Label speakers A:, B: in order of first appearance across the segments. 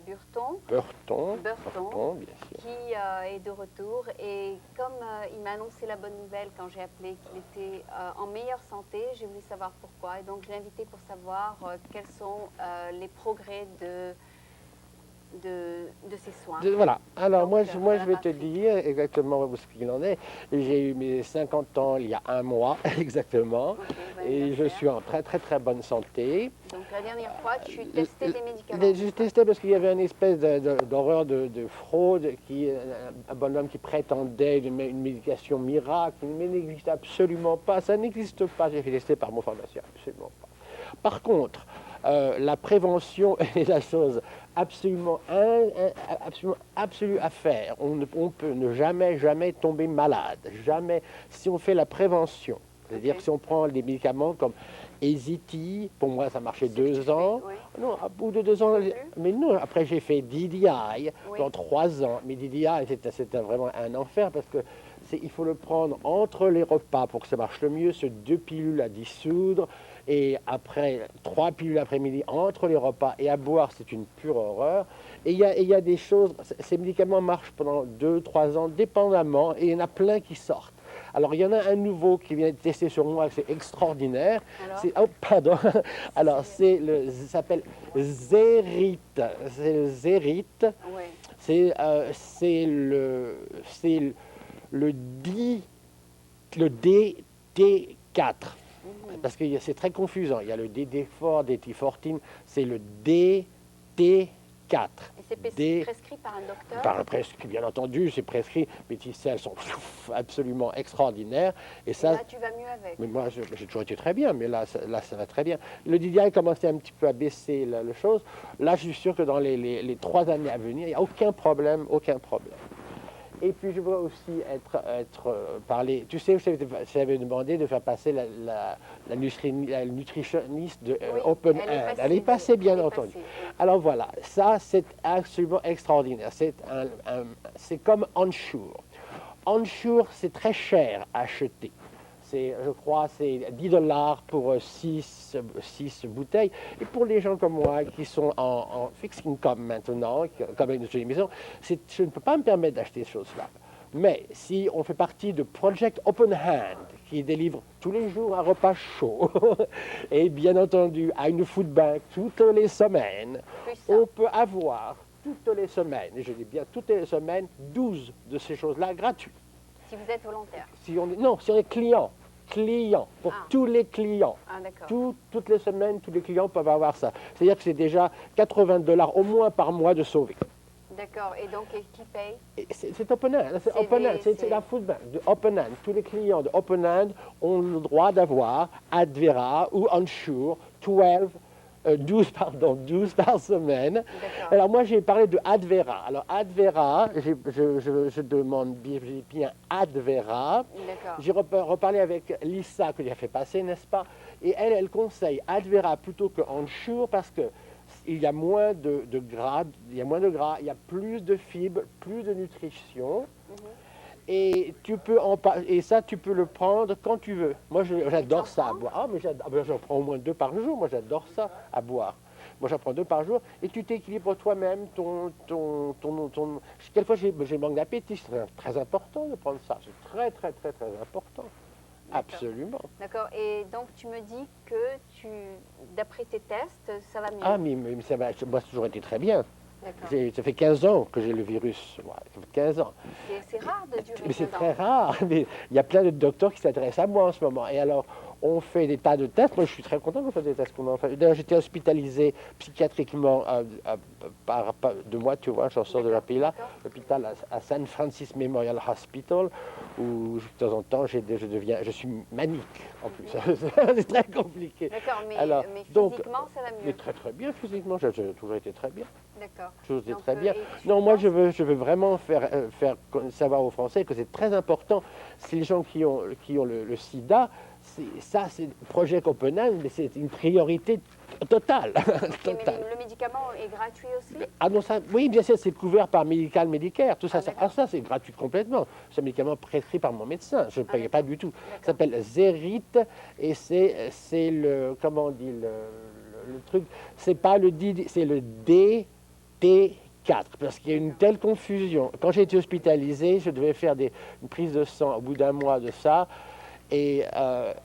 A: Burton.
B: Burton,
A: Burton,
B: bien sûr.
A: qui est de retour. Et comme il m'a annoncé la bonne nouvelle quand j'ai appelé qu'il était en meilleure santé, j'ai voulu savoir pourquoi. Et donc, je l'ai invité pour savoir quels sont les progrès de ses soins.
B: Voilà. Alors,
A: Donc,
B: moi, je vais te
A: Patrick.
B: dire exactement où ce qu'il en est. J'ai eu mes 50 ans il y a un mois, exactement.
A: Ok, bon
B: Et je
A: anniversaire.
B: suis en très, très, très bonne santé.
A: Donc, la dernière fois, tu testais des médicaments.
B: J'ai testé parce qu'il y avait une espèce d'horreur de fraude, un bonhomme qui prétendait une médication miracle, mais n'existe absolument pas. Ça n'existe pas. J'ai fait tester par mon pharmacien, absolument pas. Par contre, la prévention est la chose absolument absolue à faire. On peut ne jamais tomber malade. Jamais. Si on fait la prévention, c'est-à-dire si on prend des médicaments comme Eziti, pour moi ça marchait 2 ans.
A: Oui.
B: Non, à bout de 2 ans, mais non, après j'ai fait DDI dans 3 ans. Mais DDI, c'était vraiment un enfer parce que il faut le prendre entre les repas pour que ça marche le mieux. C'est 2 pilules à dissoudre et après 3 pilules l'après-midi entre les repas et à boire, c'est une pure horreur. Et il y a des choses, ces médicaments marchent pendant 2-3 ans dépendamment et il y en a plein qui sortent. Alors, il y en a un nouveau qui vient de tester sur moi, c'est extraordinaire. Oh, pardon. Alors, ça s'appelle Zérite. C'est le Zérite.
A: Oui.
B: C'est le DT4. Parce que c'est très confusant. Il y a le DD4, DT14, c'est le DT4.
A: Et c'est prescrit par un docteur?
B: Bien entendu, c'est prescrit. Mes elles sont absolument extraordinaires. Et
A: là, tu vas mieux avec?
B: Mais moi, j'ai toujours été très bien, mais là, ça va très bien. Le DDI a commencé un petit peu à baisser la chose. Là, je suis sûr que dans les 3 années à venir, il n'y a aucun problème, aucun problème. Et puis, je veux aussi parler. Tu sais, je t'avais demandé de faire passer la nutritionniste de Open Hand. Elle est passée, bien entendu. Alors voilà, ça, c'est absolument extraordinaire. C'est comme Ensure. Ensure, c'est très cher à acheter. Je crois, c'est $10 pour 6 bouteilles. Et pour les gens comme moi qui sont en fixed income maintenant, comme une maison, je ne peux pas me permettre d'acheter ces choses-là. Mais si on fait partie de Project Open Hand, qui délivre tous les jours un repas chaud, et bien entendu à une food bank toutes les semaines, on peut avoir toutes les semaines, et je dis bien toutes les semaines, 12 de ces choses-là gratuites.
A: Si vous êtes volontaire?
B: Si on est client. Pour tous les clients. Toutes les semaines, tous les clients peuvent avoir ça. C'est-à-dire que c'est déjà $80 au moins par mois de sauver.
A: D'accord. Et donc, qui paye?
B: C'est Open Hand. C'est la food bank de Open Hand. Tous les clients de Open Hand ont le droit d'avoir Advera ou Ensure 12 par semaine. Alors moi j'ai parlé de Advera. Alors Advera, je demande bien Advera. J'ai reparlé avec Lisa que j'ai fait passer, n'est-ce pas? Et elle conseille Advera plutôt que Ensure parce que il y a moins de gras, il y a plus de fibres, plus de nutrition. Et tu peux tu peux le prendre quand tu veux. Moi, j'adore ça à boire. Mais j'en prends au moins 2 par jour. Moi, j'adore ça à boire. Moi, j'en prends 2 par jour. Et tu t'équilibres toi-même Quelquefois, j'ai manque d'appétit. C'est très important de prendre ça. C'est très, très, très, très important. Absolument.
A: D'accord. Et donc, tu me dis que d'après tes tests, ça va mieux?
B: Ah, mais ça va. Moi, ça a toujours été très bien. Ça fait 15 ans que j'ai le virus. Ouais, ça fait 15 ans.
A: C'est rare de durer 15 ans.
B: Mais c'est très rare. Mais il y a plein de docteurs qui s'intéressent à moi en ce moment. Et alors, on fait des tas de tests. Moi, je suis très content qu'on fasse des tests. D'ailleurs, j'étais hospitalisé psychiatriquement par 2 mois, tu vois, je sors de la pays là, l'hôpital à San Francisco Memorial Hospital, où de temps en temps, je suis manique en plus. C'est très compliqué.
A: D'accord, mais physiquement, ça va mieux?
B: Mais très très bien, physiquement, j'ai toujours été très bien.
A: D'accord.
B: Toujours été très bien. Non, moi, je veux vraiment faire savoir aux Français que c'est très important. C'est les gens qui ont le sida. C'est Project Open Hand, mais c'est une priorité totale.
A: Mais le médicament est gratuit aussi?
B: Ah non, oui, bien sûr, c'est couvert par Medicare, tout ça. Ça, c'est gratuit complètement. C'est un médicament prescrit par mon médecin. Je ne payais pas du tout. Ça s'appelle Zérite et c'est comment on dit le truc. C'est pas le D, c'est le DT4. T4, parce qu'il y a une telle confusion. Quand j'ai été hospitalisé, je devais faire une prise de sang au bout d'un mois de ça, et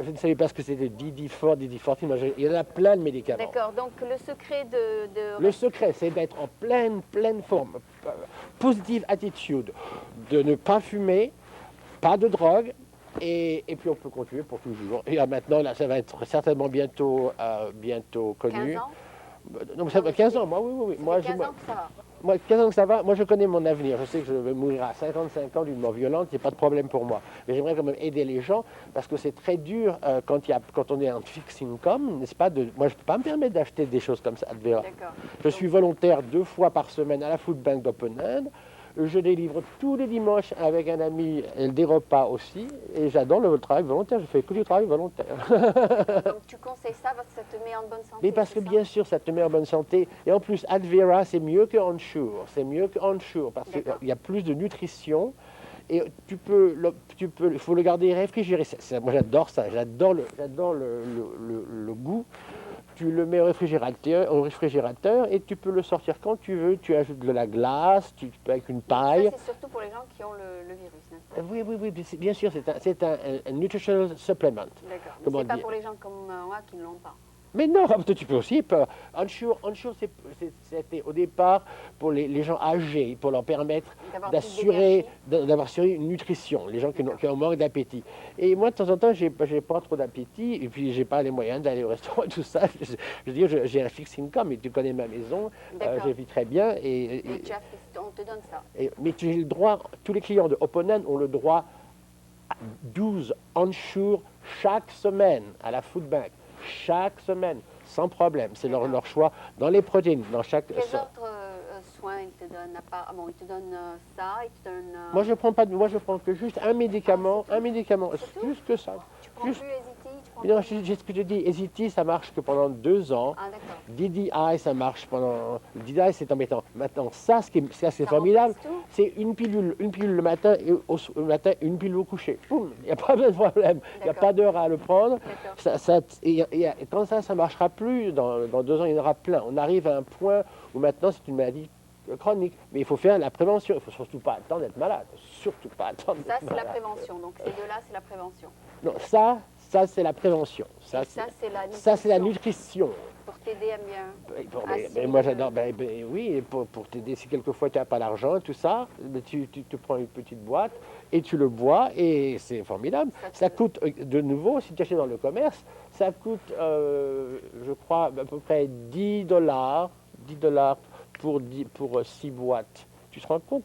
B: je ne savais pas ce que c'était DD4, DD14, il y en a plein de médicaments.
A: D'accord, donc le secret
B: Le secret, c'est d'être en pleine forme, positive attitude, de ne pas fumer, pas de drogue, et puis on peut continuer pour toujours. Et maintenant, là, ça va être certainement bientôt connu.
A: 15 ans?
B: Non, ça va 15 ans, moi, oui.
A: Moi, 15 ans que ça va.
B: Moi, 15 ans que ça va, moi je connais mon avenir. Je sais que je vais mourir à 55 ans d'une mort violente, il n'y a pas de problème pour moi. Mais j'aimerais quand même aider les gens parce que c'est très dur quand on est en fixed income, n'est-ce pas? Moi je ne peux pas me permettre d'acheter des choses comme ça, Advera. Je suis volontaire 2 fois par semaine à la Food Bank d'Open-End. Je délivre tous les dimanches avec un ami des repas aussi. Et j'adore le travail volontaire. Je fais que du travail volontaire.
A: Donc tu conseilles ça parce que ça te met en bonne santé?
B: Mais parce que bien sûr, ça te met en bonne santé. Et en plus, Advera, c'est mieux que Ensure. C'est mieux que Ensure parce qu'il y a plus de nutrition. Et il faut le garder réfrigéré. Moi, j'adore ça. J'adore le goût. Tu le mets au réfrigérateur et tu peux le sortir quand tu veux. Tu ajoutes de la glace, tu peux avec une paille.
A: Ça, c'est surtout pour les gens qui ont le virus, n'est-ce pas?
B: Oui, bien sûr, c'est un nutritional supplement.
A: D'accord, mais c'est pas pour les gens comme moi qui ne l'ont pas.
B: Mais non, tu peux aussi. Ensure, c'était au départ pour les gens âgés, pour leur permettre d'avoir une nutrition, les gens qui ont manque d'appétit. Et moi, de temps en temps, j'ai pas trop d'appétit, et puis j'ai pas les moyens d'aller au restaurant et tout ça. Je veux dire, j'ai un fixed income, et tu connais ma maison, je vis très bien.
A: Et on te donne ça.
B: Mais tu as le droit, tous les clients de Open-End ont le droit à 12 Ensure chaque semaine à la Food Bank. Chaque semaine, sans problème. C'est leur choix dans les protéines, dans chaque...
A: Quels autres soins ils te donnent à part... Bon, ils te donnent ça, ils te donnent...
B: Moi, je prends que juste un médicament, juste que ça.
A: Tu prends plus Ezity,
B: non, j'ai ce que je dis, Ezity, ça marche que pendant 2 ans.
A: Ah, d'accord.
B: DDI, ça marche pendant... DDI, c'est embêtant. Maintenant, ça, ce qui est formidable, c'est une pilule le matin, et une pilule au coucher. Boum, il n'y a pas de problème. Il n'y a pas d'heure à le prendre. Quand ça ne marchera plus, dans 2 ans, il y en aura plein. On arrive à un point où maintenant, c'est une maladie chronique. Mais il faut faire la prévention. Il ne faut surtout pas attendre d'être malade. Surtout pas attendre d'être malade.
A: Ça, c'est la prévention. Donc, ces deux-là, c'est la prévention.
B: Non, ça c'est la prévention. Ça, c'est la nutrition.
A: Pour t'aider à mieux.
B: Mais moi, j'adore. Oui, pour t'aider. Si quelquefois tu n'as pas l'argent, tout ça, tu te prends une petite boîte et tu le bois et c'est formidable. Ça coûte, de nouveau, si tu achètes dans le commerce, ça coûte, je crois, à peu près $10 pour 6 boîtes. Tu te rends compte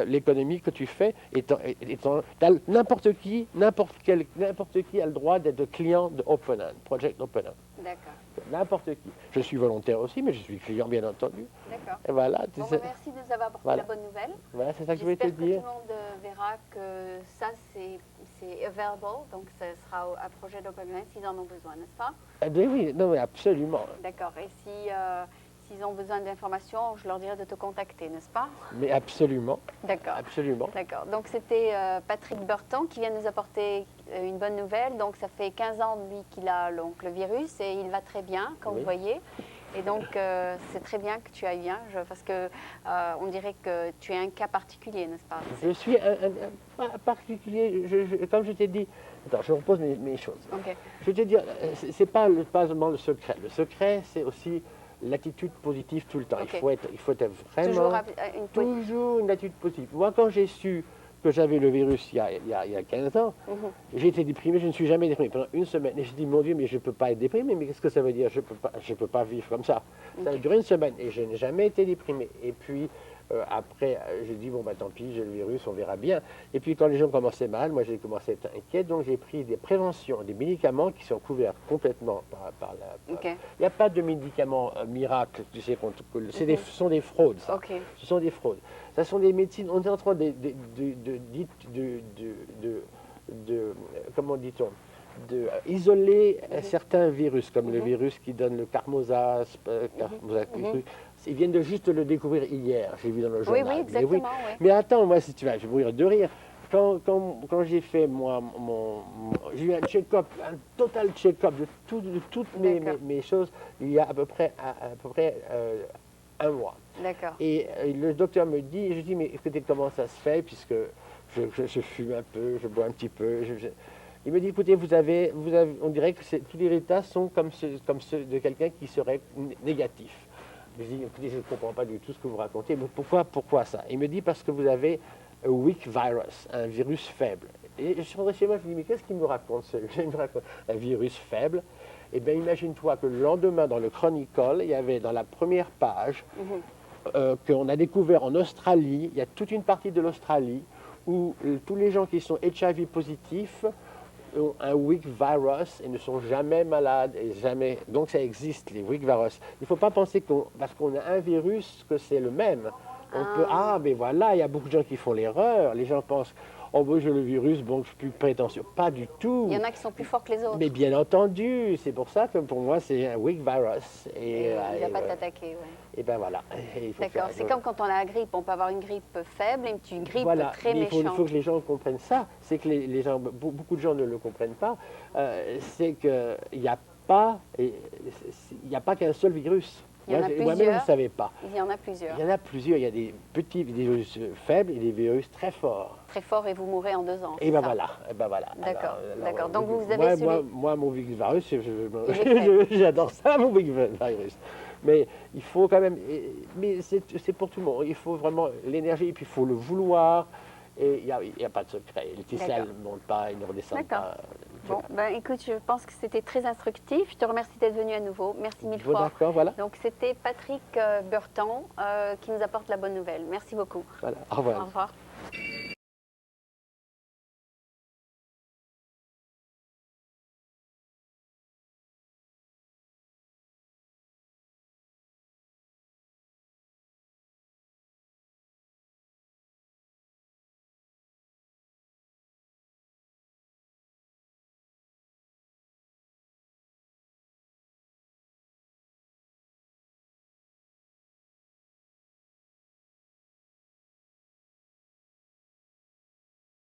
B: l'économie que tu fais n'importe qui a le droit d'être client de Open-End, Project Open-End.
A: D'accord.
B: N'importe qui. Je suis volontaire aussi, mais je suis client bien entendu.
A: D'accord.
B: Et voilà.
A: Merci de nous avoir apporté la bonne nouvelle.
B: Voilà, c'est ça que je voulais te dire.
A: J'espère que tout le monde verra que ça c'est available, donc ça sera à projet d'Open-End s'ils en ont besoin, n'est-ce pas?
B: Oui, non, mais absolument.
A: D'accord. Et s'ils ont besoin d'informations, je leur dirai de te contacter, n'est-ce pas?
B: Mais absolument.
A: D'accord.
B: Absolument.
A: D'accord. Donc c'était Patrick Burton qui vient nous apporter une bonne nouvelle. Donc ça fait 15 ans lui qu'il a le virus et il va très bien, comme vous voyez. Et donc c'est très bien que tu ailles bien, parce que on dirait que tu es un cas particulier, n'est-ce pas?
B: Je suis un particulier, comme je t'ai dit. Attends, je repose mes choses.
A: Okay.
B: Je vais te dire, c'est pas seulement le secret. Le secret, c'est aussi l'attitude positive tout le temps.
A: Okay.
B: Il faut être vraiment toujours une attitude positive. Moi, quand j'ai su que j'avais le virus il y a 15 ans, j'ai été déprimé, je ne suis jamais déprimé. Pendant une semaine, et j'ai dit, mon Dieu, mais je ne peux pas être déprimé, mais qu'est-ce que ça veut dire? Je ne peux pas vivre comme ça. Ça a duré une semaine, et je n'ai jamais été déprimé. Et puis, après, j'ai dit, bon, bah tant pis, j'ai le virus, on verra bien. Et puis, quand les gens commençaient mal, moi, j'ai commencé à être inquiet, donc j'ai pris des préventions, des médicaments qui sont couverts complètement par la... Il n'y a pas de médicaments miracles, tu sais, ce sont des fraudes, ça. Ce sont des fraudes. Ce sont des médecines, on est en train comment dit-on, d'isoler certains virus, comme le virus qui donne le Carmosas, ils viennent de juste le découvrir hier, j'ai vu dans le journal.
A: Oui, exactement.
B: Mais attends, moi, si tu vas, je vais mourir de rire. Quand j'ai fait, j'ai eu un check-up, un total check-up de toutes mes choses, il y a à peu près 1 mois.
A: D'accord.
B: Et le docteur me dit, je dis, mais écoutez, comment ça se fait, puisque je fume un peu, je bois un petit peu. Il me dit, écoutez, on dirait que tous les résultats sont comme ceux de quelqu'un qui serait négatif. Je dis, écoutez, je ne comprends pas du tout ce que vous racontez, mais pourquoi ça? Il me dit, parce que vous avez un weak virus, un virus faible. Et je suis rentré chez moi, je me dis, mais qu'est-ce qu'il me raconte, il me raconte un virus faible. Eh bien, imagine-toi que le lendemain, dans le Chronicle, il y avait dans la première page qu'on a découvert en Australie, il y a toute une partie de l'Australie où tous les gens qui sont HIV positifs ont un weak virus et ne sont jamais malades et jamais. Donc ça existe, les weak virus. Il ne faut pas penser parce qu'on a un virus que c'est le même. Mais voilà, il y a beaucoup de gens qui font l'erreur. Les gens pensent, oh bon, j'ai le virus, bon, je suis plus prétentieux. Pas du tout.
A: Il y en a qui sont plus forts que les autres.
B: Mais bien entendu, c'est pour ça que pour moi, c'est un weak virus.
A: Et il ne va pas t'attaquer, ouais.
B: Et ben voilà.
A: D'accord, c'est comme quand on a la grippe, on peut avoir une grippe faible et une grippe très méchante.
B: Il faut que les gens comprennent ça. C'est que les gens, beaucoup de gens ne le comprennent pas. C'est qu'il n'y a pas qu'un seul virus.
A: Il y en a plusieurs.
B: Moi-même, je ne savais pas.
A: Il y en a plusieurs.
B: Il y en a plusieurs. Il y a des petits virus faibles et des virus très forts.
A: Très forts et vous mourrez en 2 ans.
B: Et ben voilà.
A: D'accord, d'accord. Donc vous avez
B: moi, mon virus, j'adore ça, mon virus. Mais il faut quand même, mais c'est pour tout le monde. Il faut vraiment l'énergie, et puis il faut le vouloir. Et il n'y a pas de secret. Les tissues ne montent pas, ils ne redescendent pas.
A: Bon, écoute, je pense que c'était très instructif. Je te remercie d'être venu à nouveau. Merci mille fois.
B: D'accord, voilà.
A: Donc c'était Patrick Burton qui nous apporte la bonne nouvelle. Merci beaucoup.
B: Voilà, au revoir.
A: Au revoir.